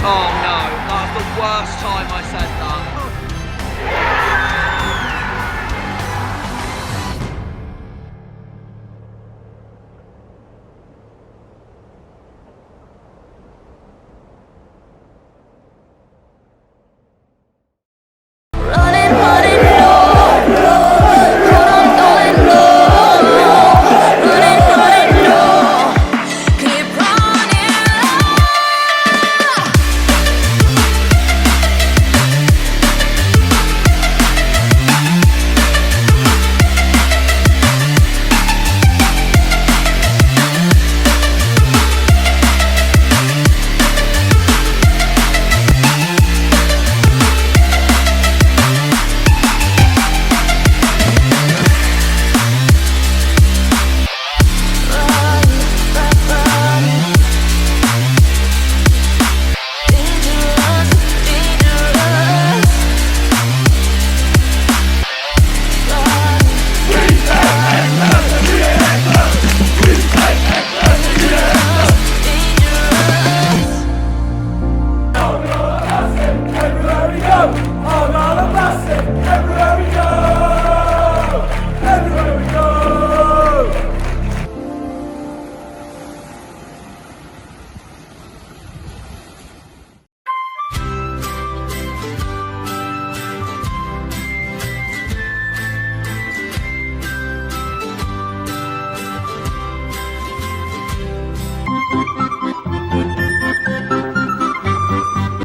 Oh no, that's the worst time I said that.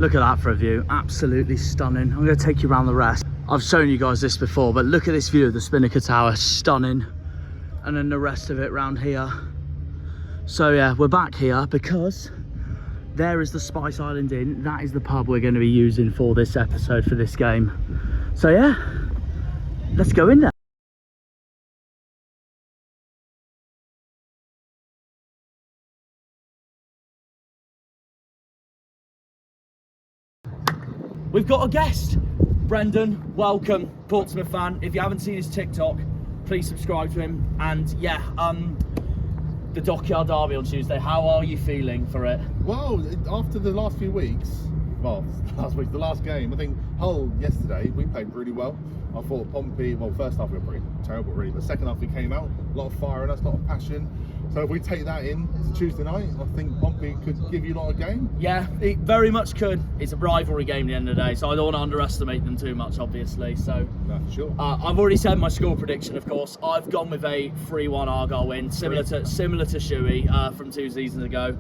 Look at that for a view, absolutely stunning. I'm going to take you around the rest. I've shown you guys this before, but look at this view of the Spinnaker Tower, stunning. And then the rest of it round here. So yeah, we're back here because there is the Spice Island Inn. That is the pub we're going to be using for this episode, for this game. So yeah, let's go in there. We've got a guest. Brendan, welcome, Portsmouth fan. If you haven't seen his TikTok, please subscribe to him. And yeah, the Dockyard derby on Tuesday, how are you feeling for it? Well, after the last few weeks, well, the last game, I think Hull yesterday, we played really well. I thought Pompey, well, first half we were pretty terrible really, but second half we came out, a lot of fire in us, a lot of passion. So if we take that in to Tuesday night, I think Pompey could give you a lot of game. Yeah, it very much could. It's a rivalry game at the end of the day, so I don't want to underestimate them too much, obviously. So No, for sure. I've already said my score prediction, of course. I've gone with a 3-1 Argyle win, similar to Shuey from 2 seasons ago.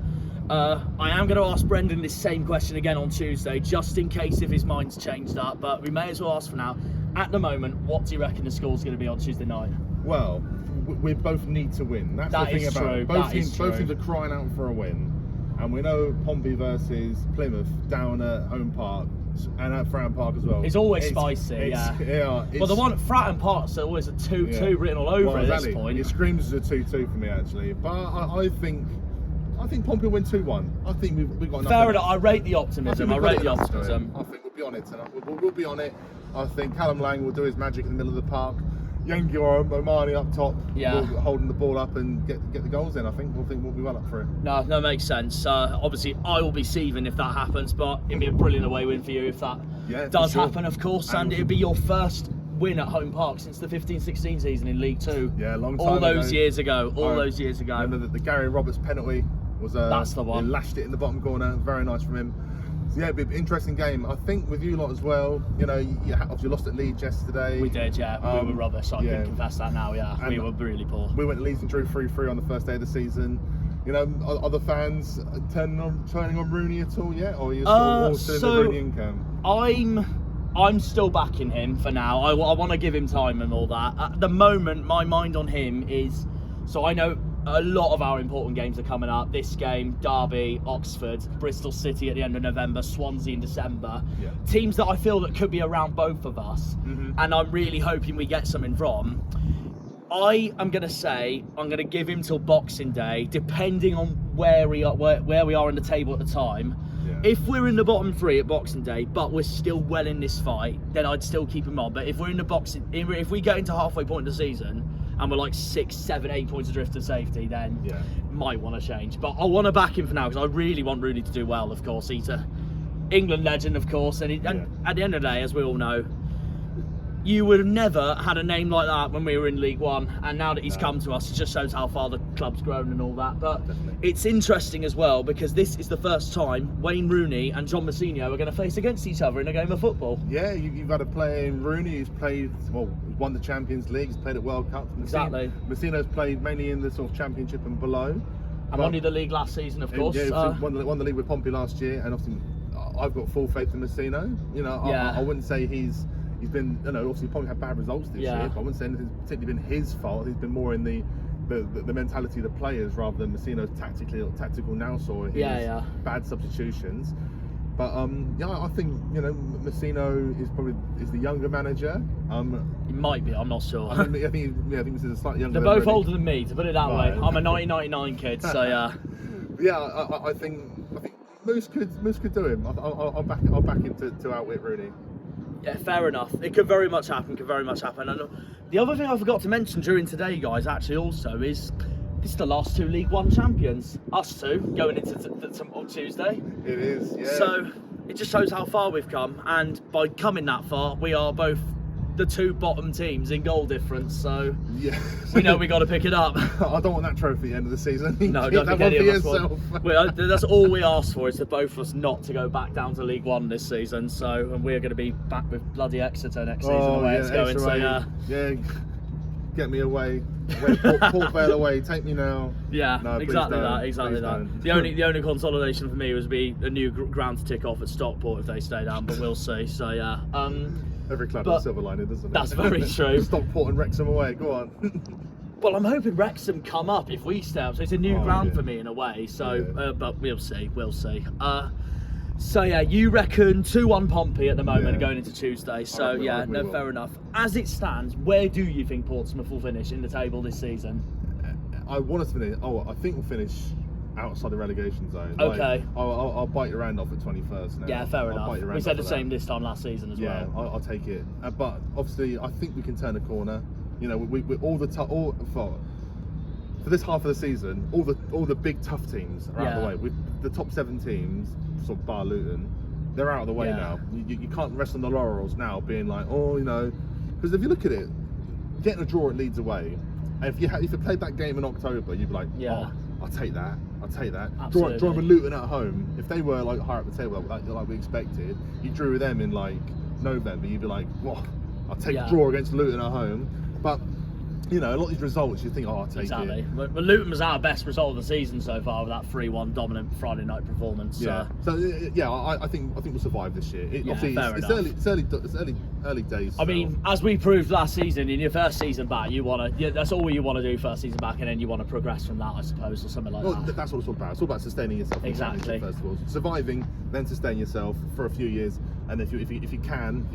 I am going to ask Brendan this same question again on Tuesday, just in case if his mind's changed up, but we may as well ask for now. At the moment, what do you reckon the score's going to be on Tuesday night? Well, we both need to win. That's the thing about it. Both teams are crying out for a win. And we know Pompey versus Plymouth down at home park and at Fratton Park as well. It's always spicy, yeah. Well, the one at Fratton Park's always a 2-2 written all over at this point. It screams as a 2-2 for me, actually. But I think Pompey will win 2-1. I think we've got enough. Fair enough. I rate the optimism. I think we'll be on it tonight. We'll be on it. I think Callum Lang will do his magic in the middle of the park. Yankee or Omani up top, holding the ball up and get the goals in. I think we'll be well up for it. No, makes sense. Obviously, I will be seething if that happens, but it'd be a brilliant away win for you if that does happen, of course. And it'd be your first win at home park since the 15-16 season in League Two. Yeah, long time ago. All those years ago. Remember the Gary Roberts penalty was that's the one. He lashed it in the bottom corner. Very nice from him. So yeah, it'd be an interesting game. I think with you lot as well, you know, you obviously lost at Leeds yesterday. We did, yeah. We were rubbish. I can confess that now, yeah. And we were really poor. We went to Leeds and drew 3-3 on the first day of the season. You know, are the fans turning on Rooney at all yet? Or are you still in the Rooney income? I'm still backing him for now. I want to give him time and all that. At the moment, my mind on him is, so I know a lot of our important games are coming up. This game, Derby, Oxford, Bristol City at the end of November, Swansea in December. Yeah. Teams that I feel that could be around both of us. Mm-hmm. And I'm really hoping we get something from. I am going to say, I'm going to give him till Boxing Day, depending on where we are in the table at the time. Yeah. If we're in the bottom 3 at Boxing Day, but we're still well in this fight, then I'd still keep him on. But if we're in the if we get into halfway point of the season, and we're like 6, 7, 8 points adrift to safety, then might want to change. But I want to back him for now because I really want Rooney to do well, of course. He's a England legend, of course, and at the end of the day, as we all know, you would have never had a name like that when we were in League One, and now that he's come to us, it just shows how far the club's grown and all that. But it's interesting as well, because this is the first time Wayne Rooney and John Mousinho are going to face against each other in a game of football. Yeah, you've got a player in Rooney who's played, won the Champions League, he's played at World Cup. Exactly. Mousinho's played mainly in the sort of Championship and below. And won the league last season, of course. Yeah, won the league with Pompey last year, and obviously I've got full faith in Mousinho. You know, I wouldn't say he's been, obviously Pompey had bad results this year, but I wouldn't say anything's particularly been his fault. He's been more in the mentality of the players rather than Mousinho's tactical nous or his bad substitutions. But I think Mousinho is the younger manager. He might be. I'm not sure. I think Mousinho's slightly younger. They're both older than me, to put it that way. I'm a 1999 kid, so yeah. I think Moose could do him. I'll back him to outwit Rooney. Yeah, fair enough. It could very much happen. And the other thing I forgot to mention during today, guys, actually also is this is the last 2 League One champions. Us two going into on Tuesday. It is, yeah. So it just shows how far we've come, and by coming that far, we are both the 2 bottom teams in goal difference. So we know we got to pick it up. I don't want that trophy at the end of the season. No, don't think any of us want. That's all we asked for, is for both of us not to go back down to League One this season. So, and we're going to be back with bloody Exeter next season, the way it's going. So get me away. Port Vale away. Take me now. Yeah, no, exactly that. The only consolidation for me was be a new ground to tick off at Stockport if they stay down, but we'll see. So yeah. Every club has a silver lining, doesn't it? That's very true. Stockport and Wrexham away. Go on. Well, I'm hoping Wrexham come up if we stay up. So it's a new ground for me in a way. So, but we'll see. So yeah, you reckon 2-1 Pompey at the moment going into Tuesday. So fair enough. As it stands, where do you think Portsmouth will finish in the table this season? I want us to finish. I think we'll finish outside the relegation zone. Okay. I'll bite your hand off at 21st now. Yeah, fair enough. We said the same this time last season as well. Yeah, I'll take it. But obviously, I think we can turn a corner. We for this half of the season, all the big tough teams are out of the way. With the top 7 teams, sort of bar Luton, they're out of the way now. You can't rest on the laurels now, being like, because if you look at it, getting a draw at Leeds away, and if you played that game in October, you'd be like, I'll take that. Drawing with Luton at home, if they were like higher up the table like we expected, you drew with them in like November, you'd be like, I'll take a draw against Luton at home. But a lot of these results, you think, I'll take it. But Luton was our best result of the season so far with that 3-1 dominant Friday night performance. Yeah. I think we'll survive this year. It's early days. I mean, as we proved last season, in your first season back, that's all you want to do first season back, and then you want to progress from that, I suppose, or something like that. That's what it's all about. It's all about sustaining yourself. Exactly. First of all, surviving, then sustain yourself for a few years, and if you can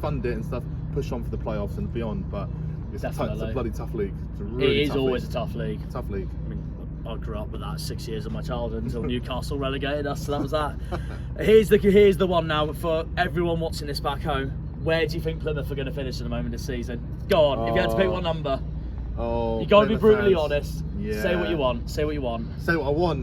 fund it and stuff, push on for the playoffs and beyond. But it's a bloody tough league. It is always a tough league. Tough league. I mean, I grew up with that 6 years of my childhood until Newcastle relegated us, so that was that. Here's the one now for everyone watching this back home. Where do you think Plymouth are going to finish at the moment this season? Go on, if you had to pick one number. You got to be brutally honest. Yeah. Say what you want. Say what I want.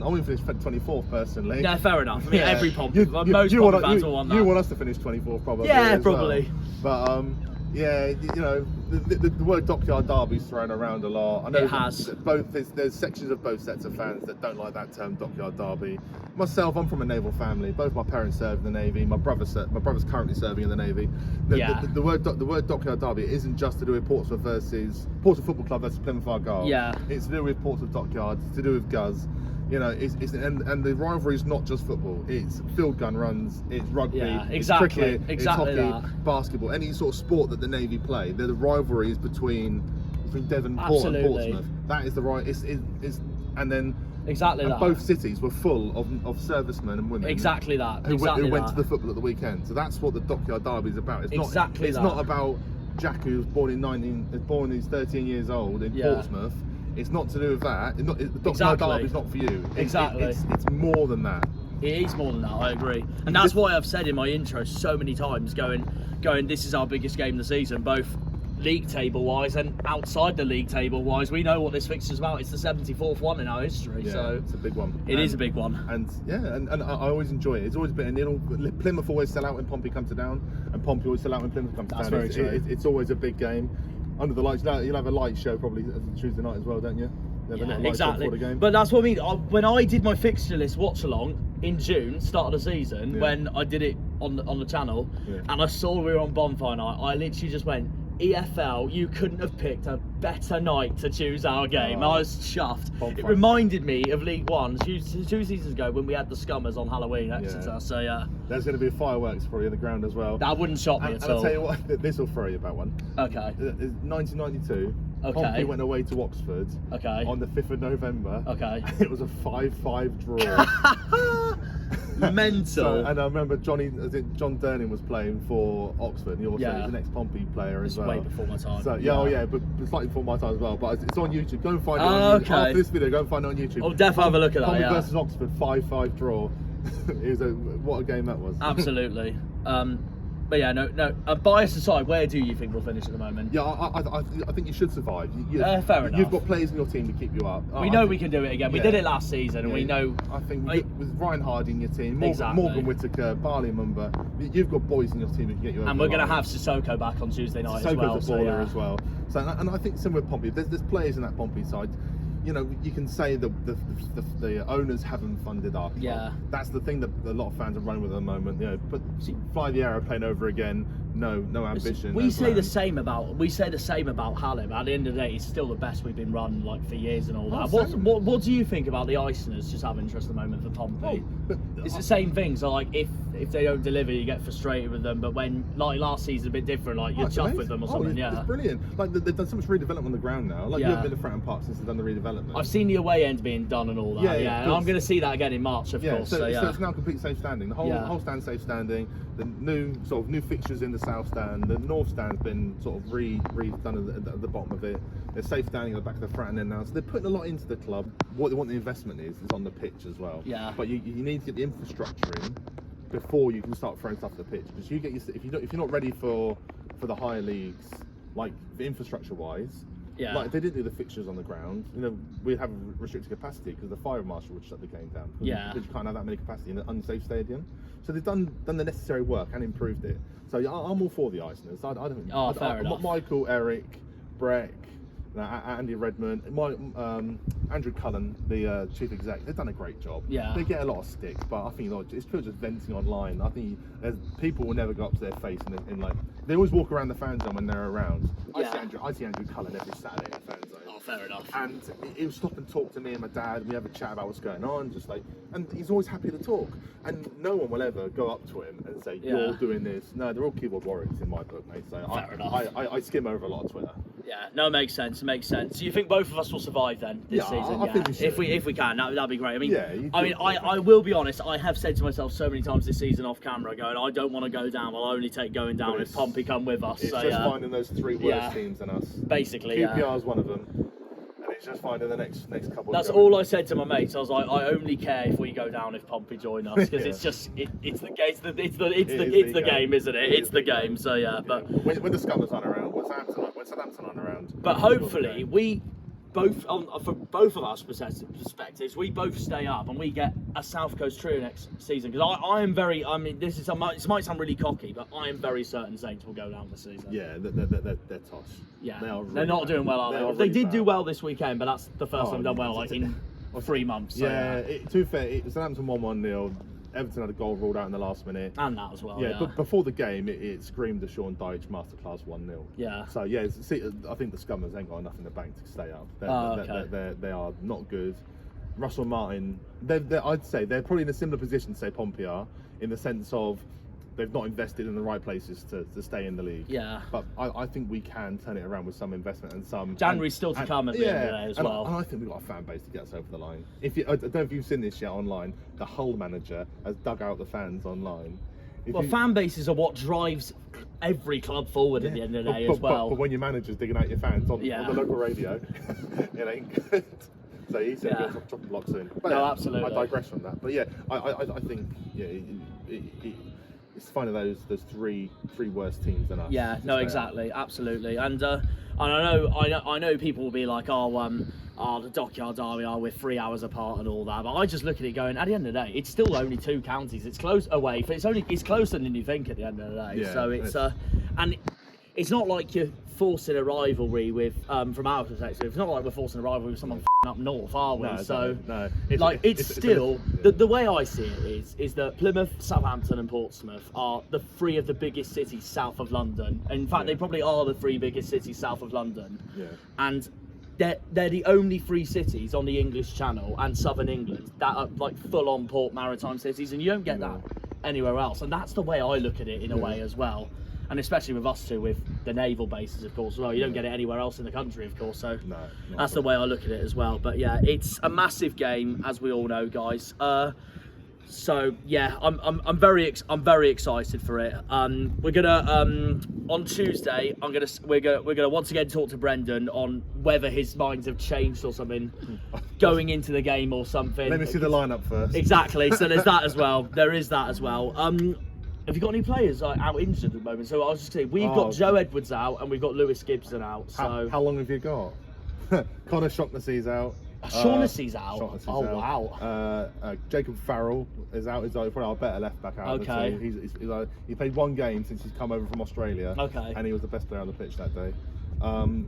I want to finish 24th personally. Yeah, fair enough. I mean, every Pompey, most Pompey fans will want that. You want us to finish 24th probably. Yeah, probably. Well. But the word Dockyard derby's thrown around a lot. I know it has. There's sections of both sets of fans that don't like that term Dockyard derby. Myself, I'm from a naval family. Both my parents served in the Navy. My brother's currently serving in the Navy. The word Dockyard derby isn't just to do with Portsmouth Football Club versus Plymouth Argyle. Yeah. It's to do with Portsmouth Dockyard. It's to do with Guz. And the rivalry is not just football. It's field gun runs, it's rugby, it's cricket, it's hockey, basketball, any sort of sport that the Navy play. The rivalry is between Devon and Portsmouth. That is the right. And then both cities were full of servicemen and women. Who went to the football at the weekend. So that's what the Dockyard derby is about. It's not about Jack, who's born he's 13 years old in Portsmouth. It's not to do with that. The Dockyard derby is not for you. It's more than that. It is more than that, I agree. And that's why I've said in my intro so many times, going, this is our biggest game of the season, both league table wise and outside the league table wise, we know what this fixture's about. It's the 74th one in our history, Yeah, so it's a big one. It is a big one. And and I always enjoy it. It's always been, Plymouth always sell out when Pompey come to town, and Pompey always sell out when Plymouth come to That's town. very true. It's always a big game. Under the lights, you'll have a light show probably Tuesday night as well, don't you? Yeah, exactly. The game. But that's what I mean. When I did my fixture list watch along in June, start of the season, when I did it on the channel, and I saw we were on Bonfire night, I literally just went, EFL, you couldn't have picked a better night to choose our game. I was chuffed. Bonfire. It reminded me of League One two seasons ago when we had the Scummers on Halloween, Exeter. So there's going to be fireworks probably in the ground as well. That wouldn't shock me at all. I'll tell you what, this will throw you about one. Okay. 1992. Okay. Pompey went away to Oxford. Okay. On the 5th of November. Okay. It was a 5-5 draw. Mental. And I remember John Durnin was playing for Oxford. He also was an ex-Pompey player as well. Way before my time. So but slightly before my time as well. But it's on YouTube. Go and find it on YouTube. After this video, go and find it on YouTube. I'll definitely have a look at that. Pompey versus Oxford, 5-5 draw. What a game that was. Absolutely. But yeah, no. Bias aside, where do you think we'll finish at the moment? Yeah, I think you should survive. Fair enough. You've got players in your team to keep you up. We know we can do it again. We did it last season, and we know. I think with Ryan Hardy in your team, Morgan Whittaker, Barley Mumba, you've got boys in your team who can get you over. And we're going to have Sissoko back on Tuesday night as well. Sissoko's a baller as well. So, and I think similar with Pompey, there's players in that Pompey side. You know, you can say the owners haven't funded our club. Yeah. That's the thing that a lot of fans are running with at the moment. You know, fly the aeroplane over again. No ambition. We say the same about Hallam. At the end of the day, it's still the best we've been run for years and all that. What do you think about the Iceners just have interest at the moment for Pompey? It's the same thing. So like if they don't deliver, you get frustrated with them. But when like last season, a bit different. Like you're chuffed with them or something. It's brilliant. Like they've done so much redevelopment on the ground now. Like you've been to Fratton Park since they've done the redevelopment. I've seen the away end being done and all that. And I'm going to see that again in March, of course. So it's now complete safe standing. The whole stand safe standing. The new fixtures in the south stand. The north stand's been sort of redone at the bottom of it. There's safe standing at the back of the Fratton end now. So they're putting a lot into the club. What they want the investment is on the pitch as well. Yeah. But you need to get the infrastructure in before you can start throwing stuff at the pitch. Because if you're not ready for the higher leagues, like infrastructure wise. Yeah. Like if they didn't do the fixtures on the ground, you know, we'd have restricted capacity because the fire marshal would shut the game down. Yeah. Because you can't have that many capacity in an unsafe stadium. So they've done the necessary work and improved it. So I'm all for the Iceners. I don't. Fair enough. Michael, Eric, Breck, Andy Redmond, Andrew Cullen, the chief exec, they've done a great job. Yeah. They get a lot of stick, but I think it's still just venting online. I think people will never go up to their face and like they always walk around the fan zone when they're around. Yeah. I see Andrew Cullen every Saturday in the fan zone. Oh, fair enough. And he'll stop and talk to me and my dad. We have a chat about what's going on, and he's always happy to talk. And no one will ever go up to him and say, "You're doing this." No, they're all keyboard warriors in my book, mate. So fair enough. I skim over a lot of Twitter. Yeah, no, it makes sense. Do you think both of us will survive then this season? I think we should. If we can, that'd be great. I mean, I I will be honest. I have said to myself so many times this season off camera, going, I don't want to go down. I'll only take going down if Pompey come with us. It's just finding those three worst teams than us. Basically, QPR is one of them. It's just finding the next couple. That's all I said to my mates. I was like, I only care if we go down if Pompey join us because it's just it's the game, isn't it? It's the game. So but when the Scummers aren't around, when Southampton aren't around. But hopefully we both, for both of our perspectives, we both stay up and we get a South Coast trio next season. Because I am very, I mean, this might sound really cocky, but I am very certain Saints will go down this season. Yeah, they're tosh. Yeah, they're not doing well, are they? They did do well this weekend, but that's the first time done well like in 3 months. So, to be fair, Southampton won 1-0. Everton had a goal ruled out in the last minute. And that as well. Yeah, but before the game, it screamed the Sean Dyche masterclass 1-0. Yeah. So I think the Scummers ain't got enough in the bank to stay up. They are not good. Russell Martin, I'd say they're probably in a similar position to say Pompey are, in the sense of they've not invested in the right places to stay in the league. Yeah. But I think we can turn it around with some investment and some... January's still to come at the end of the day as well. And I think we've got a fan base to get us over the line. I don't know if you've seen this yet online, the Hull manager has dug out the fans online. Fan bases are what drives every club forward at the end of the day as well. But when your manager's digging out your fans on the local radio, it ain't good. So he said he'll drop the block soon. But no, absolutely. I digress from that. But I think it's finding those three worst teams than us. Yeah, no, exactly, absolutely. And I know people will be like, the Dockyard Derby are we're 3 hours apart and all that, but I just look at it going, at the end of the day, it's still only 2 counties. It's close away, but it's closer than you think at the end of the day. Yeah, so and it's not like you're forcing a rivalry with, from our perspective, it's not like we're forcing a rivalry with someone up north, are we? No. It's still the way I see it is that Plymouth, Southampton, and Portsmouth are the 3 of the biggest cities south of London. In fact, they probably are the 3 biggest cities south of London. Yeah. And they're the only 3 cities on the English Channel and southern England that are like full-on port maritime cities, and you don't get that anywhere else. And that's the way I look at it in a way as well. And especially with us two, with the naval bases, of course, as well. You don't get it anywhere else in the country, of course. So that's the way I look at it as well. But yeah, it's a massive game, as we all know, guys. So yeah, I'm very excited for it. We're gonna on Tuesday. We're gonna once again talk to Brendan on whether his minds have changed or something going into the game or something. Let me see the lineup first. Exactly. So there's that as well. There is that as well. Have you got any players out injured at the moment? So I was just saying, we've got Joe Edwards out and we've got Lewis Gibson out. So how long have you got? Connor Shaughnessy's out. Shaughnessy's out. Shaughnessy's out. Wow. Jacob Farrell is out. He's probably our better left back out. Okay. Of the team. He played 1 game since he's come over from Australia. Okay. And he was the best player on the pitch that day.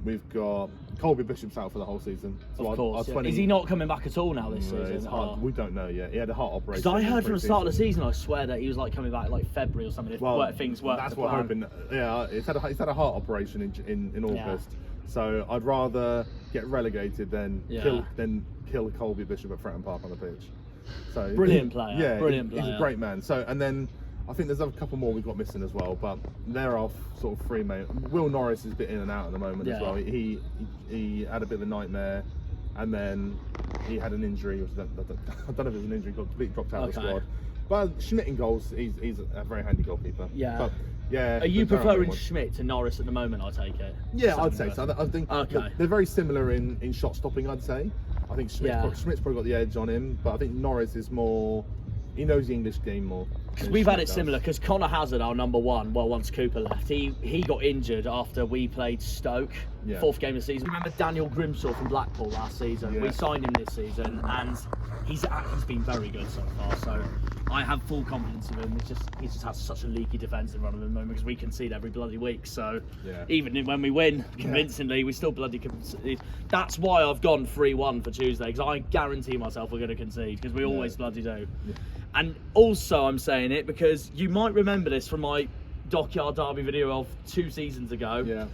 We've got Colby Bishop's out for the whole season. So of course. Is he not coming back at all now this season? We don't know yet. He had a heart operation. Because I heard from the start of the season, I swear that he was like coming back like February or something. If things work. That's what I'm hoping. Yeah, he's had a heart operation in August. So I'd rather get relegated than kill Colby Bishop at Fratton Park on the pitch. So brilliant player. Yeah, brilliant player. He's a great man. So and then I think there's a couple more we've got missing as well, but they're off sort of 3 main. Will Norris is a bit in and out at the moment as well. He had a bit of a nightmare, and then he had an injury. I don't know if it was an injury. Got completely dropped out of the squad. But Schmidt in goals, he's a very handy goalkeeper. Yeah. But, yeah. Are you preferring Schmidt to Norris at the moment? I take it. Yeah, I'd say so. I think they're very similar in shot stopping. I'd say. I think Schmidt's probably got the edge on him, but I think Norris is more. He knows the English game more. Because we've had it similar, because Connor Hazard, our number 1, well, once Cooper left, he got injured after we played Stoke, 4th game of the season. Remember Daniel Grimshaw from Blackpool last season? Yeah. We signed him this season, and he's been very good so far. So I have full confidence in him. He just has such a leaky defensive run at the moment, because we concede every bloody week. So even when we win convincingly, we still bloody concede. That's why I've gone 3-1 for Tuesday, because I guarantee myself we're going to concede, because we always bloody do. Yeah. And also I'm saying it because you might remember this from my Dockyard Derby video of 2 seasons ago. Yeah.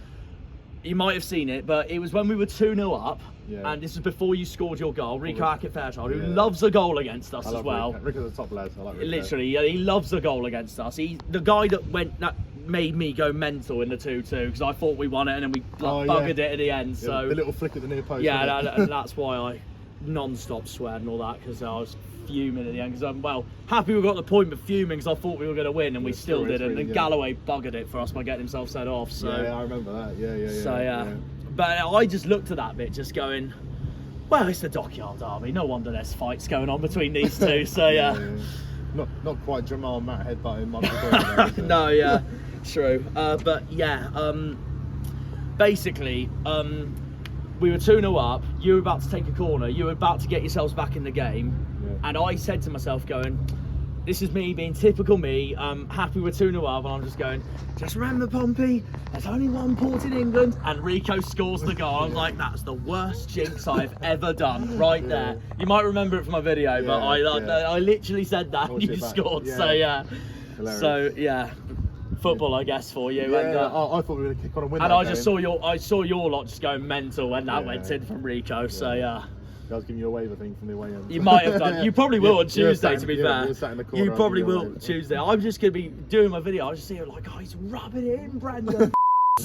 You might have seen it, but it was when we were 2-0 up, and this was before you scored your goal. Rico Hackett-Fairchild, who loves a goal against us as well. Rico's a top lad. I like Rico. Literally, he loves a goal against us. He's the guy that made me go mental in the 2-2, because I thought we won it and then we buggered it at the end. So the little flick at the near post. Yeah, and that's why I non-stop sweared and all that, because I was fuming at the end, because I'm happy we got the point, but fuming because I thought we were going to win and we still didn't. And Galloway buggered it for us by getting himself sent off. So I remember that. Yeah. So but I just looked at that bit, just going, well, it's the Dockyard Derby. No wonder there's fights going on between these two. So not quite Jamal Matt headbutting Michael. No, true. But basically, we were 2-0 up, you were about to take a corner, you were about to get yourselves back in the game, and I said to myself going, this is me being typical me, happy we're 2-0 up, and I'm just going, just remember Pompey, there's only 1 port in England, and Rico scores the goal. I'm like, that's the worst jinx I've ever done, right there. You might remember it from my video, but I literally said that, and you scored, Hilarious. So football, I guess, for you. Yeah, and, I thought we were going to kick on and win. And that I just saw your lot just going mental when that went in from Rico. So I was giving you a wave, I think, from the way in. You might have done. You probably will on Tuesday, to be fair. We were sat in the corner, you probably will Tuesday. I'm just going to be doing my video. I just see it like, oh, he's rubbing it in, Brendan.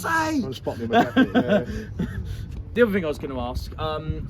I'm spotting my jacket. The other thing I was going to ask,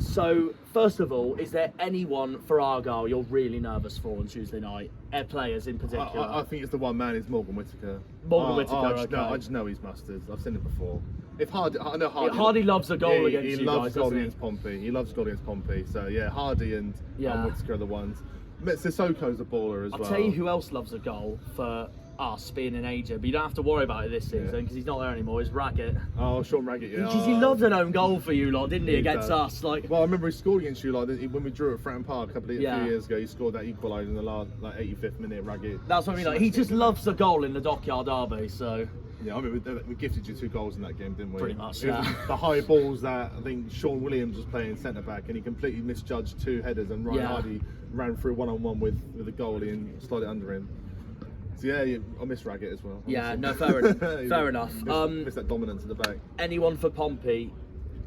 so first of all, is there anyone for Argyle you're really nervous for on Tuesday night? Players in particular? I think it's the one man, it's Morgan Whittaker. I just know he's mustard. I've seen it before. I know Hardy loves a goal against you guys. He loves goal against Pompey. He loves goal against Pompey. So Hardy and Whittaker are the ones. Sissoko's a baller as well. I'll tell you who else loves a goal for us being an agent, but you don't have to worry about it this season because he's not there anymore. Is Raggett. Oh, Sean Raggett, yeah. Because he loved an own goal for you lot, didn't he, against us? Well, I remember he scored against you when we drew at Fratton Park a few years ago. He scored that equaliser in the last 85th minute. Raggett. That's what I mean. Like, he just loves the goal in the Dockyard derby. So. Yeah, I mean, we gifted you 2 goals in that game, didn't we? Pretty much, yeah. The high balls that I think Sean Williams was playing centre back, and he completely misjudged 2 headers, and Ryan Hardy ran through 1-on-1 with the goalie and slid it under him. So yeah, I miss Raggett as well. Yeah, no, fair enough. Miss that dominance at the back. Anyone for Pompey,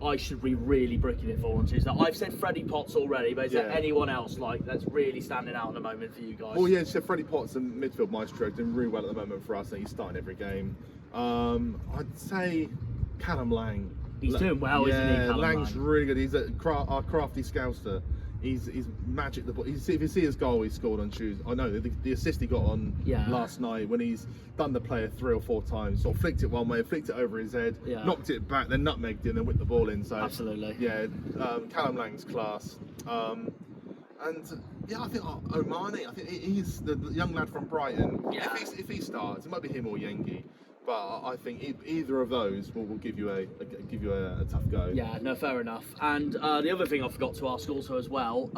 I should be really bricking it for on Tuesday. I've said Freddie Potts already, but is there anyone else that's really standing out at the moment for you guys? Well, yeah, so Freddie Potts and midfield maestro doing really well at the moment for us. And he's starting every game. I'd say Callum Lang. He's doing well, isn't he? Callum Lang's really good. He's our crafty scouser. He's magic the ball. If you see his goal he scored on Tuesday, I know the assist he got on last night when he's done the player 3 or 4 times, sort of flicked it one way, flicked it over his head, knocked it back, then nutmegged it, and then whipped the ball in. So absolutely, yeah. Callum Lang's class, and I think Omani. I think he's the young lad from Brighton. Yeah. If he starts, it might be him or Yengi. But I think either of those will give you a tough go. Yeah, no, fair enough. And the other thing I forgot to ask also as well.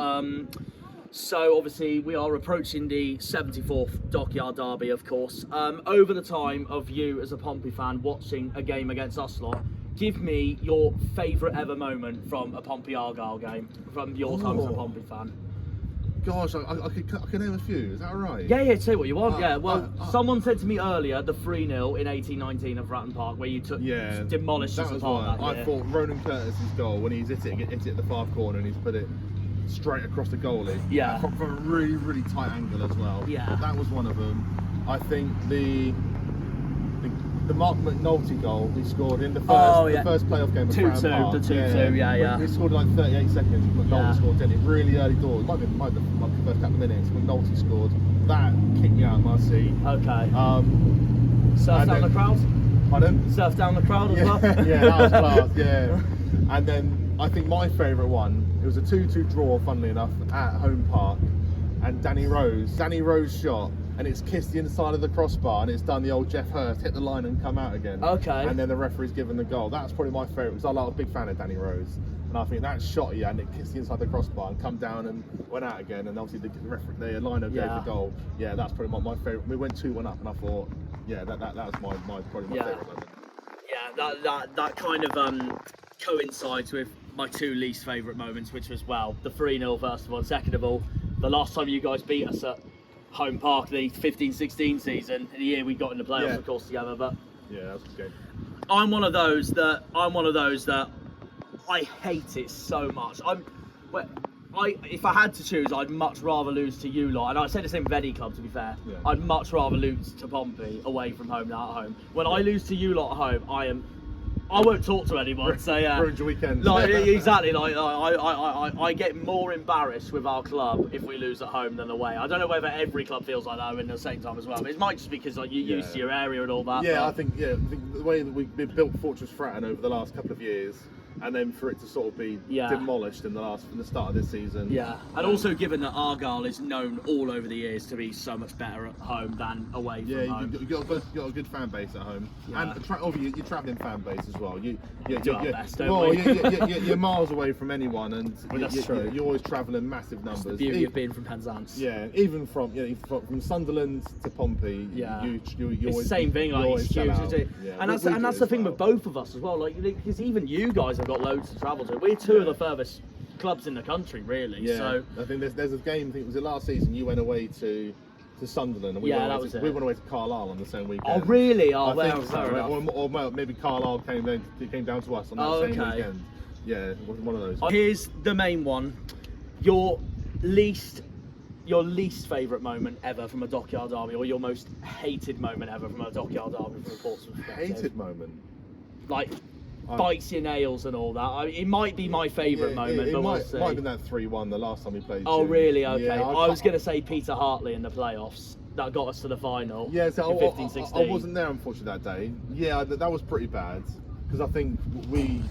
So obviously we are approaching the 74th Dockyard derby, of course. Over the time of you as a Pompey fan watching a game against us lot, give me your favourite ever moment from a Pompey Argyle game from your time as a Pompey fan. Gosh, I could name a few. Is that all right? Yeah, say what you want. Someone said to me earlier the 3-0 in 18-19 of Fratton Park where you demolished us apart that year. I thought Ronan Curtis's goal when he's hit it at the far corner and he's put it straight across the goalie. Yeah. From a really, really tight angle as well. Yeah. That was one of them. I think the Mark McNulty goal he scored in the first playoff game of Fratton Park. The 2-2, He scored like 38 seconds. McNulty scored, didn't he? Really early doors. It might have been the first couple of minutes. McNulty scored. That kicked me out of my seat. Okay. Surf down the crowd? Pardon? Surf down the crowd as well? Yeah, that was class, yeah. And then I think my favourite one, it was a 2-2 draw, funnily enough, at home park. And Danny Rose shot. And it's kissed the inside of the crossbar, and it's done the old Jeff Hurst, hit the line and come out again. Okay. And then the referee's given the goal. That's probably my favourite, because I'm a big fan of Danny Rose. And I think that shot he had, and it kissed the inside of the crossbar and come down and went out again. And obviously the liner gave the goal. Yeah, that's probably my favourite. We went 2-1 up, and I thought, yeah, that was probably my favourite moment. Yeah, that kind of coincides with my 2 least favourite moments, which was, the 3-0 first of all, and second of all, the last time you guys beat us at home park, the 15-16 season, the year we got in the playoffs, of course, together. But yeah, that was a good game. I'm one of those that I hate it so much. If I had to choose, I'd much rather lose to you lot. And I said the same with any club, to be fair. Yeah. I'd much rather lose to Pompey away from home than at home. When I lose to you lot at home, I won't talk to anyone. So yeah, ruined your weekend. Like exactly. Like I get more embarrassed with our club if we lose at home than away. I don't know whether every club feels like that in the same time as well. But it might just be because you're used to your area and all that. Yeah, I think the way that we've built Fortress Fratton over the last couple of years, and then for it to sort of be demolished from the start of this season. Yeah, and also given that Argyle is known all over the years to be so much better at home than away from home. You've got a good fan base at home, and obviously your travelling fan base as well. You're miles away from anyone, and you're always travelling massive numbers. That's the beauty of being from Penzance. Yeah, even from Sunderland to Pompey. Yeah, it's the same thing. Like it's huge, isn't it? Yeah, and that's the thing with both of us as well. Like because even you guys have got loads to travel to. We're 2 of the furthest clubs in the country, really. Yeah. So I think there's a game. I think it was last season. You went away to Sunderland, and we went away to Carlisle on the same weekend. Oh really? Or maybe Carlisle came down to us on that same weekend. Yeah, it was one of those. Here's the main one. Your least favourite moment ever from a Dockyard derby, or your most hated moment ever from a Dockyard derby from a Portsmouth perspective? Hated moment? Like bites your nails and all that. It might be my favourite moment, but we'll see. Might have been that 3-1 the last time we played. Oh, really? Okay. Yeah, I was going to say Peter Hartley in the playoffs. That got us to the final. Yeah, so in 15-16. I wasn't there, unfortunately, that day. Yeah, that was pretty bad. Because I think we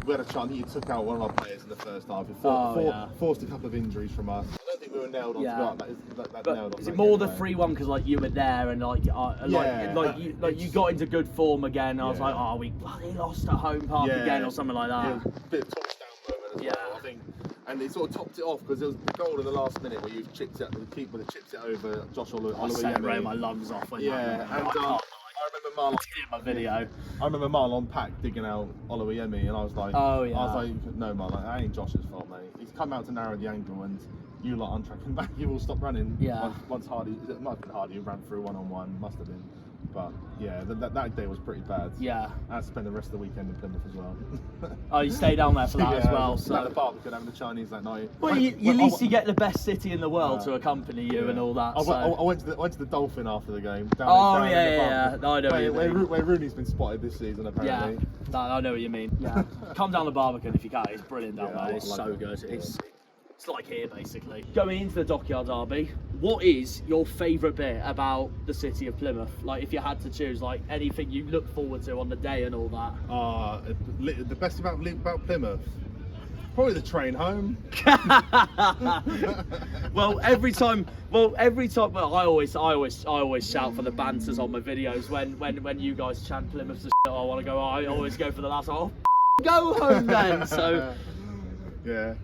had a chance. You took out one of our players in the first half. It forced a couple of injuries from us. I don't don't think we were nailed on. Yeah. That But nailed on is that it more the game, 3-1 because like you were there and you got into good form again? I was like, oh, we bloody lost at home park again or something like that. Yeah, a bit of touchdown moment as well, I think. And it sort of topped it off because there was the goal in the last minute where you chipped it, the keeper chipped it over Josh I set my lungs off. And I remember Marlon in my video. I remember Marlon Pack digging out Oluwayemi, and I was like, no, Marlon, that ain't Josh's fault, mate. He's come out to narrow the angle, and you lot on track and back, you will stop running. Yeah. Once Hardy, it might have been Hardy who ran through 1-on-1, must have been. But yeah, that day was pretty bad. Yeah. I had to spend the rest of the weekend in Plymouth as well. Oh, you stayed down there for that as well. So at the Barbican having the Chinese that night. Well, at least you get the best city in the world to accompany you and all that. I went to the Dolphin after the game. Down I know where Rooney's been spotted this season apparently. Yeah, I know what you mean. Yeah, come down the Barbican if you can. It's brilliant down there. It's so good. It's like here, basically. Going into the Dockyard derby, what is your favourite bit about the city of Plymouth? Like, if you had to choose, like, anything you look forward to on the day and all that? The best about Plymouth? Probably the train home. I always shout for the banters on my videos when you guys chant Plymouth to shit, I want to go. I always go for the last. Oh, go home then. So. Yeah,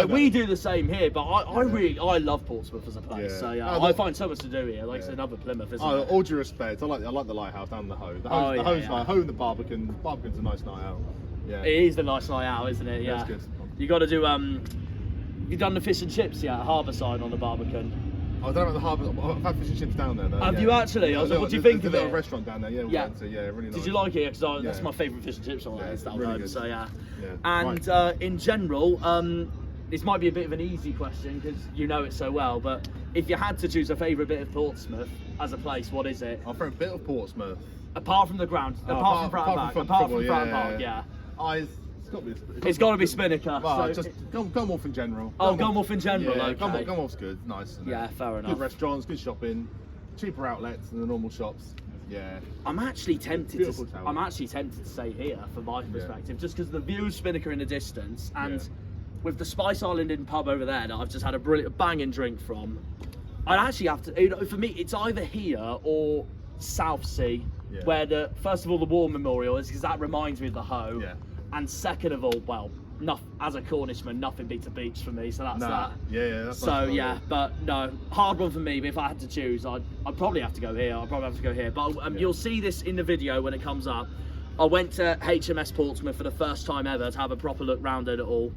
we do the same here, but I love Portsmouth as a place. So I find so much to do here. Like it's another Plymouth, isn't it? All due respect, I like the lighthouse and the Hoe. The Hoe's nice. Hoe and the Barbican. The Barbican's a nice night out. Yeah, it is a nice night out, isn't it? Yeah, good. You got to do. You done the fish and chips yet? Harbourside on the Barbican. I don't know about the harbour. I've had fish and chips down there though. Have you actually? What do you think of it? There's a restaurant down there. Yeah, really nice. Did you like it? Because that's my favourite fish and chips on there. Really good. So and in general, this might be a bit of an easy question because you know it so well. But if you had to choose a favourite bit of Portsmouth as a place, what is it? I'll throw a bit of Portsmouth. Apart from the ground, apart from Fratton Park, yeah. It's got to be Spinnaker. Well, just Gunwolf in general. Gunwolf in general. Yeah, okay. Gunwolf's good, nice. Yeah, fair enough. Good restaurants, good shopping, cheaper outlets than the normal shops. Yeah. I'm actually tempted to stay here from my perspective, just because the view of Spinnaker in the distance, and with the Spice Island Inn pub over there that I've just had a brilliant banging drink from. I'd actually have to. For me, it's either here or Southsea, where first of all the War Memorial is, because that reminds me of the Hoe. Yeah. And second of all, as a Cornishman, nothing beats a beach for me, so that's that. Yeah, that's but no, hard one for me. But if I had to choose, I'd probably have to go here. But you'll see this in the video when it comes up. I went to HMS Portsmouth for the first time ever to have a proper look round at it all.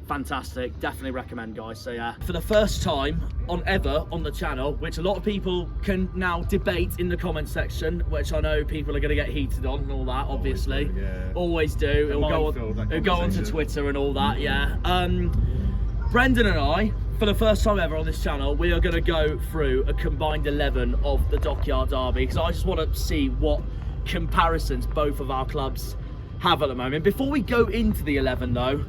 Fantastic, definitely recommend, guys. So yeah, for the first time ever on the channel, which a lot of people can now debate in the comment section, which I know people are going to get heated on and all that, obviously. Always do. It'll go onto Twitter and all that. Yeah. Brendan and I, for the first time ever on this channel, we are going to go through a combined 11 of the Dockyard derby, because I just want to see what comparisons both of our clubs have at the moment. Before we go into the 11 though,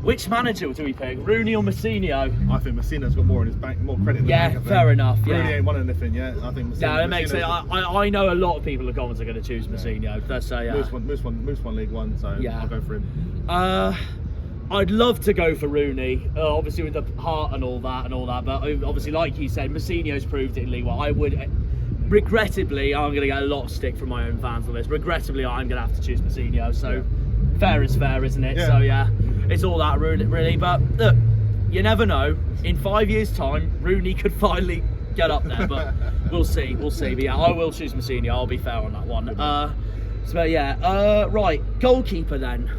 which manager do we pick, Rooney or Massinho? I think Massinho's got more in his bank, more credit in the bank. Fair enough. Rooney ain't won anything yet. I think Massinho. Yeah, that makes sense. I know a lot of people in the comments are going to choose Massinho. Moose won League One, so I'll go for him. I'd love to go for Rooney, obviously with the heart and all that. But obviously, like you said, Massinho's proved it in League One. I would. Regrettably, I'm going to get a lot of stick from my own fans on this. Regrettably, I'm going to have to choose Massinho. So fair is fair, isn't it? So it's all that really. But look, you never know. In 5 years' time, Rooney could finally get up there. But we'll see. But yeah, I will choose Massinho. I'll be fair on that one. Right, goalkeeper then.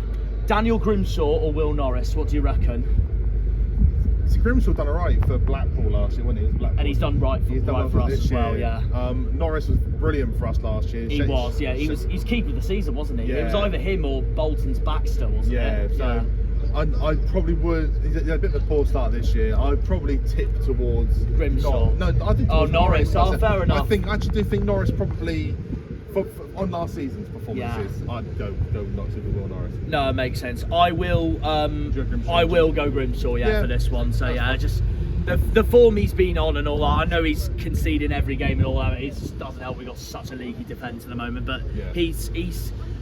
Daniel Grimshaw or Will Norris? What do you reckon? Grimshaw done alright for Blackpool last year, wasn't he? And he's done right for us as well, Norris was brilliant for us last year. He was keeper of the season, wasn't he? It was either him or Bolton's Baxter, wasn't it? I probably would. He had a bit of a poor start this year. I'd probably tip towards Grimshaw. I think. Norris. Fair enough. I actually do think Norris probably. On last season's performances, I'd go not to Will Norris. No, it makes sense. I will go Grimshaw, for this one. So just the form he's been on and all that. I know he's conceding every game and all that. It just doesn't help. We've got such a leaky defence at the moment, but he's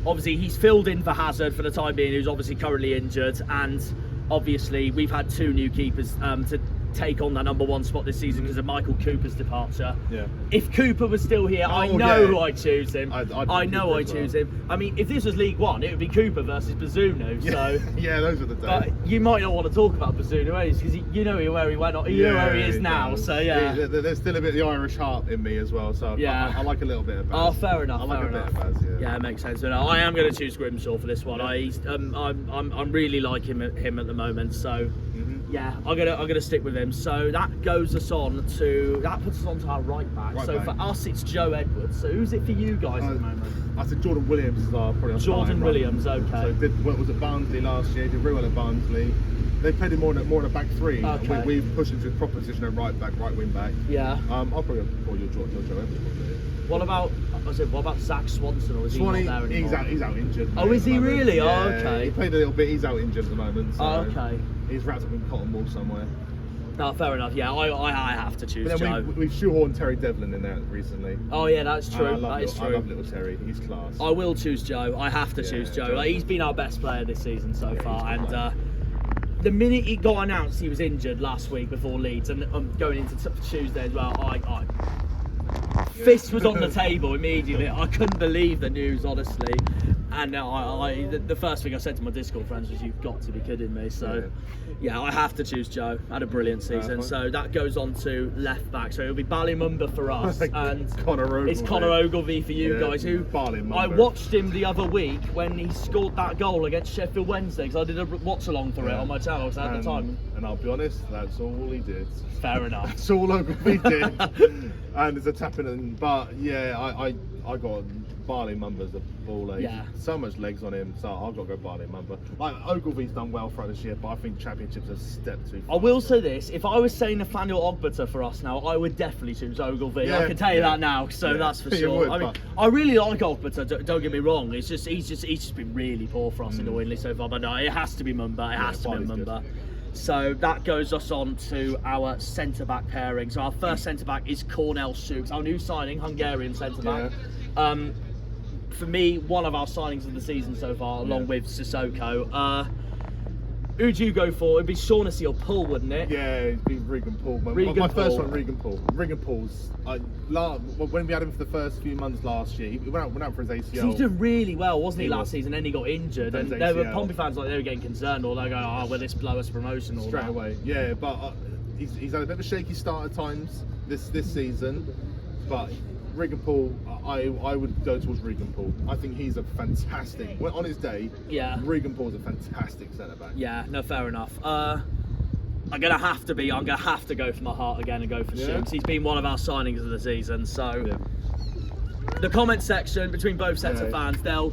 obviously he's filled in for Hazard for the time being, who's obviously currently injured, and obviously we've had 2 new keepers to take on that number 1 spot this season because of Michael Cooper's departure. Yeah. If Cooper was still here, I know who I'd choose him. I know I'd choose him. I mean, if this was League One, it would be Cooper versus Bazunu. So yeah, those are the days. But you might not want to talk about Bazunu because you know where he went. You know where he is now. So yeah. There's still a bit of the Irish heart in me as well. So yeah. I like a little bit of Baz. Oh, fair enough. I like fair a enough. bit of Baz, yeah, it makes sense. But no, I am going to choose Grimshaw for this one. I'm really liking him at the moment. So. Yeah, I'm gonna stick with him. So that puts us on to our right back. For us, it's Joe Edwards. So who's it for you guys at the moment? I said Jordan Williams is probably Jordan Williams, okay. So was at Barnsley last year. Did really well at Barnsley. They played him more in a back 3. Okay. We pushed him to a proper position at right back, right wing back. Yeah. I'll probably call your Joe Edwards. What about Zach Swanson, or is he not there anymore? He's out injured. Oh, is he really? Yeah, oh, okay. He played a little bit. He's out injured at the moment. So okay. He's wrapped up in cotton wool somewhere. No, fair enough. Yeah, I have to choose But then Joe. we've shoehorned Terry Devlin in there recently. Oh yeah, that's true. I love little Terry. He's class. I will choose Joe. I have to choose Joe. Like, he's been our best player this season so far, and the minute he got announced he was injured last week before Leeds, and going into Tuesday as well, fist was on the table immediately. I couldn't believe the news, honestly. And the first thing I said to my Discord friends was, "You've got to be kidding me." So, yeah, I have to choose Joe. Had a brilliant season. So that goes on to left back. So it'll be Ballymumba for us, and it's Connor Ogilvie for you guys. Who I watched him the other week when he scored that goal against Sheffield Wednesday, because I did a watch along for it on my channel at the time. And I'll be honest, that's all he did. Fair enough. That's all Ogilvie did. And it's a tapping, but yeah, I got Ballymumba's a baller. Yeah. So much legs on him, so I've got to go Ballymumba. Like, Ogilvie's done well throughout this year, but I think Championships a step too far. I will say this: if I was saying Nathaniel Ogbata for us now, I would definitely choose Ogilvie. Yeah, I can tell you that now, so that's for sure. Would, I mean, I really like Ogbata. Don't get me wrong. He's just been really poor for us in the Winley so far. But no, it has to be Mumba. It has to be Mumba. So that goes us on to our centre-back pairing. So our first centre-back is Cornel Souks, our new signing, Hungarian centre-back. Yeah. For me, one of our signings of the season so far, along with Sissoko. Who'd you go for? It'd be Shaughnessy or Poole, wouldn't it? Yeah, it'd be Regan Poole. My first one, Regan Poole. Regan Poole's. When we had him for the first few months last year, he went out for his ACL. He was doing really well, wasn't he, last season? Then he got injured, and there were Pompey fans they were getting concerned, or they go, "Oh, will this blow us promotion?" Or straight away. Yeah, but he's had a bit of a shaky start at times this season, but. Regan Poole, I would go towards Regan Poole. I think he's a fantastic. On his day, Regan Poole's a fantastic centre back. Yeah, no, fair enough. I'm gonna have to go for my heart again and go for Shooks. He's been one of our signings of the season. So the comment section between both sets of fans, they'll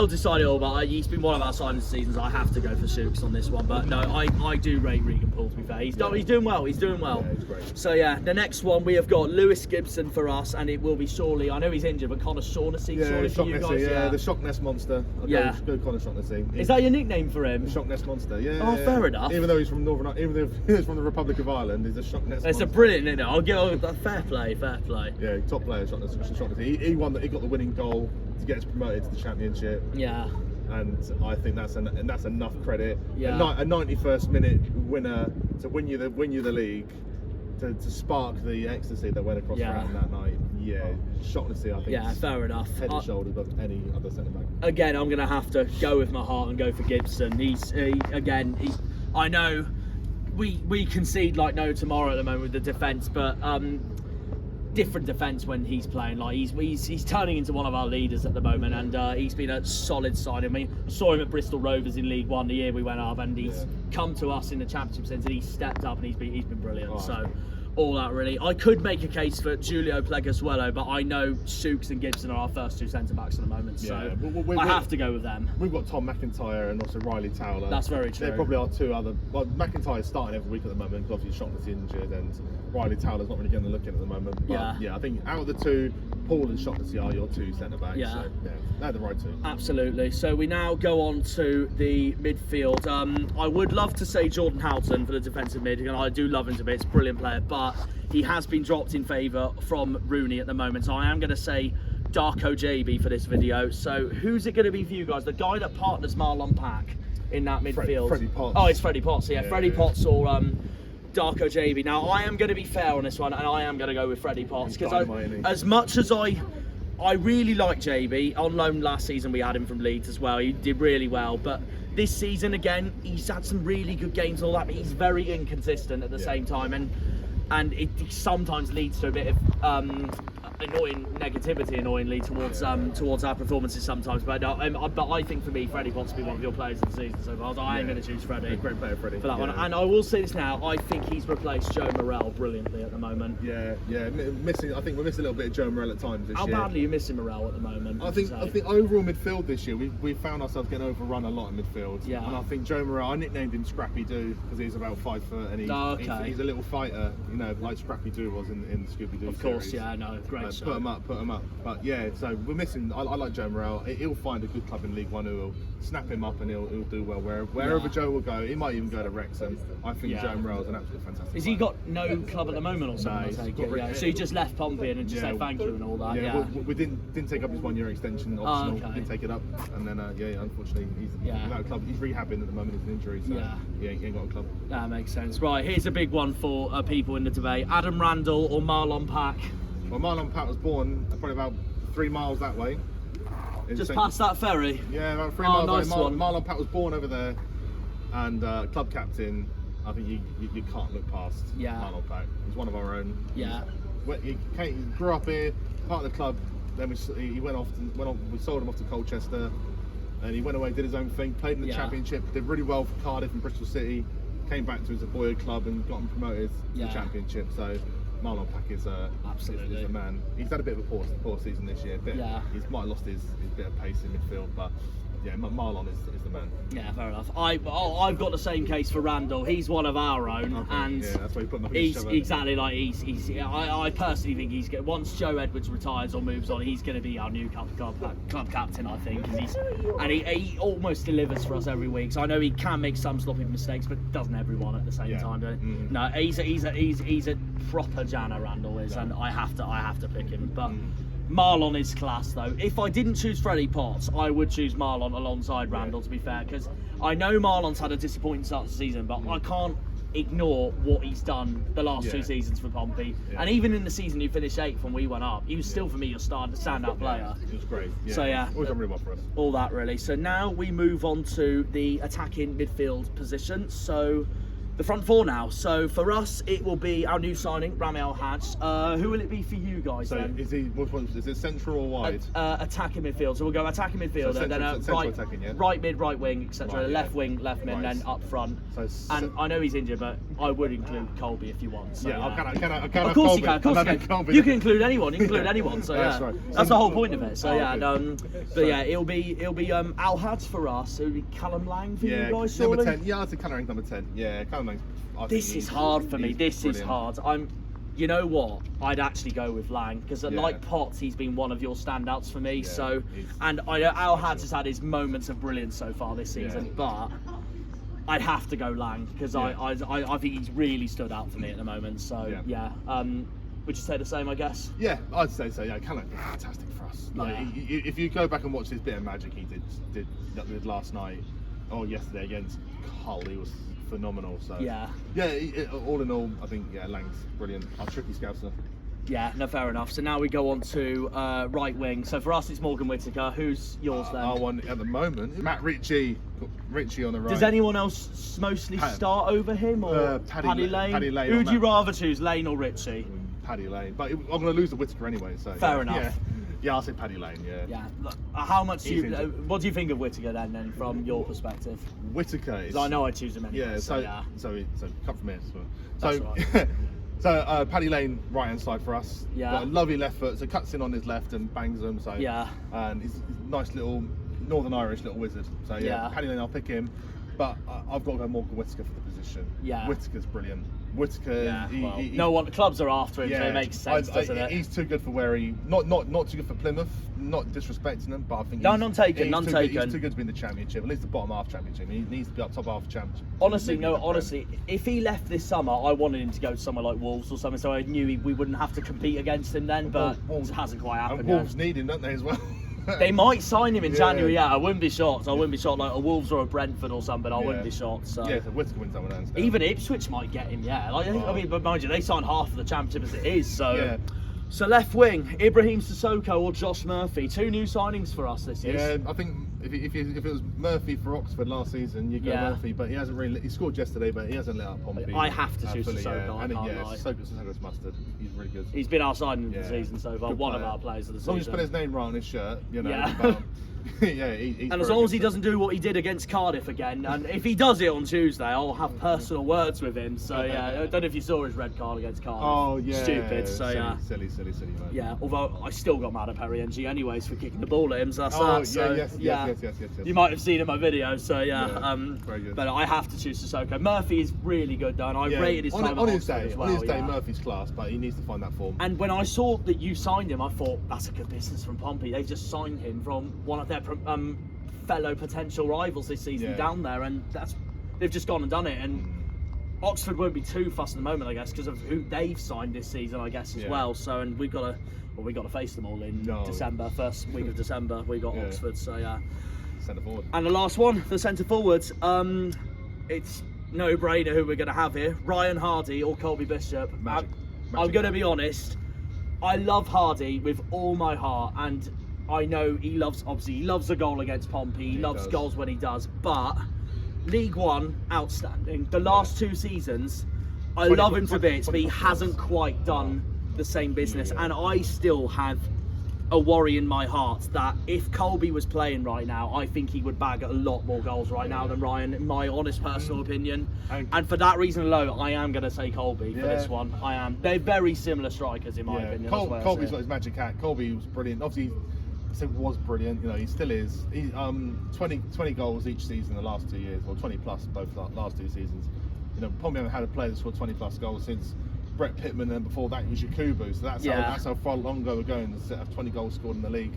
decide it all. But he's been one of our signings of the seasons. I have to go for Shooks on this one. But no, I do rate Regan Poole, to be fair. He's doing well. He's doing well. Yeah, he's great. So yeah, the next one we have got Lewis Gibson for us, and it will be surely. I know he's injured, but Connor Shaughnessy. Yeah, for you guys. The Shock Nest Monster. Go Connor Shaughnessy. Is that your nickname for him? The Shock Nest Monster. Yeah. Oh, fair enough. Even though he's from he's from the Republic of Ireland, he's a Shock Nest. It's Monster. a brilliant nickname. I'll give fair play. Yeah, top player, Shock Nest. He got the winning goal to get us promoted to the Championship. Yeah. And I think that's enough credit. Yeah. A 91st minute winner to win you the league, to spark the ecstasy that went across Fratton that night. Yeah, Shaughnessy, I think. Yeah, fair enough. Head and shoulders above any other centre back. Again, I'm gonna have to go with my heart and go for Gibson. I know we concede like no tomorrow at the moment with the defence, but different defence when he's playing. Like he's turning into one of our leaders at the moment, and he's been a solid signing. I mean, I saw him at Bristol Rovers in League One the year we went up, and he's come to us in the Championship since, and he's stepped up and he's been brilliant. Oh. So all that really. I could make a case for Giulio Pleguezuelo, but I know Souks and Gibson are our first two centre backs at the moment, so I have to go with them. We've got Tom McIntyre and also Riley Towler. That's very true. They're probably our two other. Well, McIntyre's starting every week at the moment because obviously Shaughnessy injured, and Riley Towler's not really getting a look in at the moment. But I think out of the two, Poole and Shaughnessy are your two centre backs. Yeah. So, they're the right two. Absolutely. So we now go on to the midfield. I would love to say Jordan Houghton for the defensive mid, and I do love him to bits. Brilliant player, but he has been dropped in favour from Rooney at the moment. So I am going to say Darko JB for this video. So who's it going to be for you guys? The guy that partners Marlon Pack. in that midfield. Freddie Potts. Oh, it's Freddie Potts. Yeah, Yeah, Freddie yeah. Potts or Darko JB. Now, I am going to be fair on this one, and I am going to go with Freddie Potts because as much as I really like JB on loan last season, we had him from Leeds as well. He did really well, but this season again, he's had some really good games and all that, but he's very inconsistent at the same time, and it sometimes leads to a bit of annoying negativity, annoyingly towards our performances sometimes. But I think for me, Freddie Potts will be one of your players of the season so far. So I am going to choose Freddie. Great player, Freddie. For that one. And I will say this now: I think he's replaced Joe Morrell brilliantly at the moment. Yeah. Missing. I think we're missing a little bit of Joe Morrell at times this year. How badly are you missing Morrell at the moment? I think overall midfield this year we found ourselves getting overrun a lot in midfield. Yeah. And I think Joe Morrell, I nicknamed him Scrappy Doo because he's about 5 foot and he's a little fighter, you know, like Scrappy Doo was in the Scooby Doo. Of course, series. yeah, no, great. Put him up. But yeah, so we're missing. I like Joe Morrell. He'll find a good club in League One who will snap him up and he'll do well wherever Joe will go. He might even go to Wrexham. I think Joe Morrell is an absolutely fantastic. Has he got no club at the moment or something? No, so he just left Pompey and just said thank you and all that. Yeah, we didn't take up his 1 year extension. Optional. Didn't take it up, and then unfortunately he's without a club. He's rehabbing at the moment. It's an injury, so he ain't got a club. That makes sense. Right, here's a big one for people in the debate: Adam Randall or Marlon Pack. Well, Marlon Pack was born probably about 3 miles that way. Just past that ferry? Yeah, about 3 miles nice away. one. Marlon Pack was born over there, and club captain. I think you can't look past Marlon Pack. He's one of our own. Yeah. He grew up here, part of the club. Then he went off. We sold him off to Colchester, and he went away, did his own thing, played in the Championship, did really well for Cardiff and Bristol City. Came back to his boyhood club and got him promoted to the Championship. So Marlon Pack is a man. He's had a bit of a poor season this year. He might have lost his bit of pace in midfield, but yeah, Marlon is the man. Yeah, fair enough. I've got the same case for Randall. He's one of our own, and that's why you put him up he's exactly like he's. I personally think he's going. Once Joe Edwards retires or moves on, he's going to be our new club captain. I think, he almost delivers for us every week. So I know he can make some sloppy mistakes, but doesn't everyone at the same time. Mm-hmm. No, he's a proper Janner, Randall is, and I have to pick him, but. Marlon is class though. If I didn't choose Freddie Potts, I would choose Marlon alongside Randall, to be fair, because I know Marlon's had a disappointing start to the season, but I can't ignore what he's done the last 2 seasons for Pompey. And even in the season he finished 8th when we went up, he was still for me your standout player. He was great. Yeah. So always done really well for us. All that really. So now we move on to the attacking midfield position. So the front four now. So for us, it will be our new signing, Rami Al-Hajj. Who will it be for you guys then? Is it central or wide? Attacking midfield. So we'll go attacking midfielder, then right mid, right wing, etc. Left wing, left mid, then up front. And I know he's injured, but I would include Colby if you want. So, of course you can. You can include anyone. You can include anyone. So that's right. That's the whole point of it. So but yeah, it'll be Al-Hajj for us. It'll be Callum Lang for you guys. Number 10. Yeah, I'd say Callum Lang's number 10. Yeah, Callum Lang's. This is hard for me. This is hard. You know what? I'd actually go with Lang because, like Potts, he's been one of your standouts for me. And I know Al-Hajj has had his moments of brilliance so far this season, but I'd have to go Lang because I think he's really stood out for me at the moment. So would you say the same? I guess. Yeah, I'd say so. Yeah, Callum Lang's fantastic for us. If you go back and watch this bit of magic he did last night or yesterday against Hull, he was phenomenal. So all in all, I think Lang's brilliant. Our tricky scouser. Yeah, no, fair enough. So now we go on to right wing. So for us, it's Morgan Whittaker. Who's yours then? Our one at the moment, Matt Ritchie on the right. Does anyone else mostly start over him or Paddy Lane? Paddy Lane. Who would you rather choose, Lane or Ritchie? Paddy Lane, but I'm going to lose to Whittaker anyway. So fair enough. Yeah, I'll say Paddy Lane. Yeah. Look, how much what do you think of Whittaker then from your perspective? Whittaker is. I know I choose him anyway. So come from here. That's right. So Paddy Lane, right hand side for us. Yeah. Got a lovely left foot, so cuts in on his left and bangs them. So and he's a nice little Northern Irish little wizard. So Paddy Lane, I'll pick him. But I've got to go Morgan Whittaker for the position. Yeah. Whittaker's brilliant. Whittaker, no one clubs are after him, so it makes sense, doesn't it? He's too good for where he not too good for Plymouth. Not disrespecting him, but I think none taken. He's too good to be in the Championship, at least the bottom half Championship. He needs to be up top half Championship. Honestly, if he left this summer, I wanted him to go to somewhere like Wolves or something, so I knew we wouldn't have to compete against him then. But it hasn't quite happened. And Wolves need him, don't they, as well? They might sign him in Yeah. January. Yeah, I wouldn't be shocked. I wouldn't be shocked. Like a Wolves or a Brentford or something. I wouldn't be shocked. So. Yeah, so Whittaker wins that one. Hands down. Even Ipswich might get him. Yeah. Like, I mean, but mind you, they signed half of the championship as it is. So. Yeah. So left wing, Ibrahim Sissoko or Josh Murphy. 2 new signings for us this year. Yeah, I think if it was Murphy for Oxford last season, you go Murphy, but he hasn't really. He scored yesterday, but he hasn't lit up Pompey. I have to choose fully, Sissoko. I And can't lie. Sissoko's mustard. He's really good. He's been our signing of the season so far. Good One of player. our players of the As long as season. you put his name right on his shirt, you know. Yeah. But, yeah, he's And very as long as he good. doesn't do what he did against Cardiff again, and if he does it on Tuesday, I'll have personal words with him. So yeah, I don't know if you saw his red card against Cardiff. Oh yeah. Stupid. So silly, silly, man. yeah. Although I still got mad at Perry NG anyways for kicking the ball at him. So that's Oh that. So, yes. You might have seen in my video. So yeah. Very good. But I have to choose Sissoko. Murphy is really good though, and I rated his time on at his Oxford day. as well. On his day, yeah. Murphy's class, but he needs to find that form. And when I saw that you signed him, I thought that's a good business from Pompey. They've just signed him from one of their fellow potential rivals this season down there, and they've just gone and done it. And Oxford won't be too fussed at the moment, I guess, because of who they've signed this season, I guess, as well. So, and we've got to face them all in December, first week of December. We got Oxford, so yeah. Centre forward. And the last one, the centre forwards. It's no brainer who we're going to have here: Ryan Hardy or Colby Bishop. I'm going to be honest. I love Hardy with all my heart, and I know he loves a goal against Pompey. He loves goals when he does, but League One, outstanding. The last 2 seasons, I love him to bits, but he hasn't quite done the same business. And I still have a worry in my heart that if Colby was playing right now, I think he would bag a lot more goals right now than Ryan, in my honest personal opinion. And for that reason alone, I am going to say Colby for this one. I am. They're very similar strikers in my opinion. Colby's got his magic hat. Colby was brilliant. Obviously, I said was brilliant. You know, he still is. He 20 goals each season the last 2 years, or 20 plus both the last 2 seasons. You know, Pompey haven't had a player that scored 20 plus goals since Brett Pittman, and before that it was Yakubu. So that's how far long ago we're going to have 20 goals scored in the league.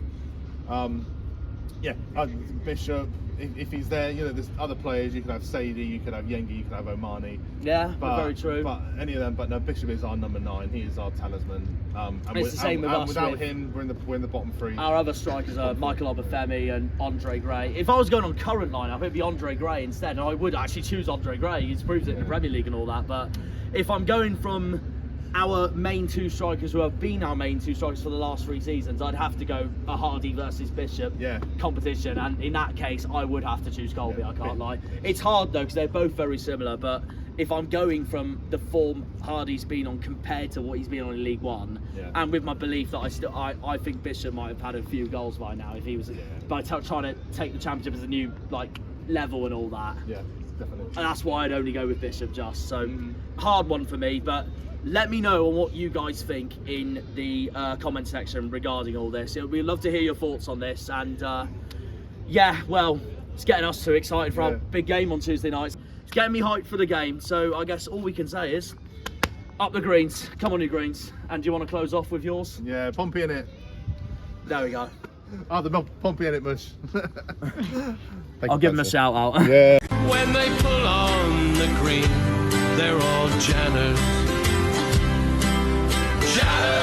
Bishop, if he's there, you know, there's other players. You could have Sadie, you could have Yengi, you could have Omani. Yeah, very true. But any of them, but no, Bishop is our number 9. He is our talisman. And it's the same with us. Without him, we're in the bottom 3. Our other strikers are Michael Obafemi and Andre Gray. If I was going on current lineup, it'd be Andre Gray instead, and I would actually choose Andre Gray. He's proved it in the Premier League and all that. But if I'm going from our main 2 strikers who have been our main 2 strikers for the last 3 seasons, I'd have to go a Hardy versus Bishop competition, and in that case I would have to choose Colby. I can't lie. It's hard though because they're both very similar, but if I'm going from the form Hardy's been on compared to what he's been on in League One, and with my belief that I think Bishop might have had a few goals by now if he was by trying to take the championship as a new level and all that. Yeah, definitely. And that's why I'd only go with Bishop just. So hard one for me, but let me know on what you guys think in the comment section regarding all this. We'd love to hear your thoughts on this, and it's getting us too excited for our big game on Tuesday nights. It's getting me hyped for the game, so I guess all we can say is up the greens. Come on, you greens. And do you want to close off with yours? Yeah, Pompey in it. There we go. Oh, the Pompey in it, mush. I'll give him a shout out. Yeah. When they pull on the green, they're all Janners. Janners!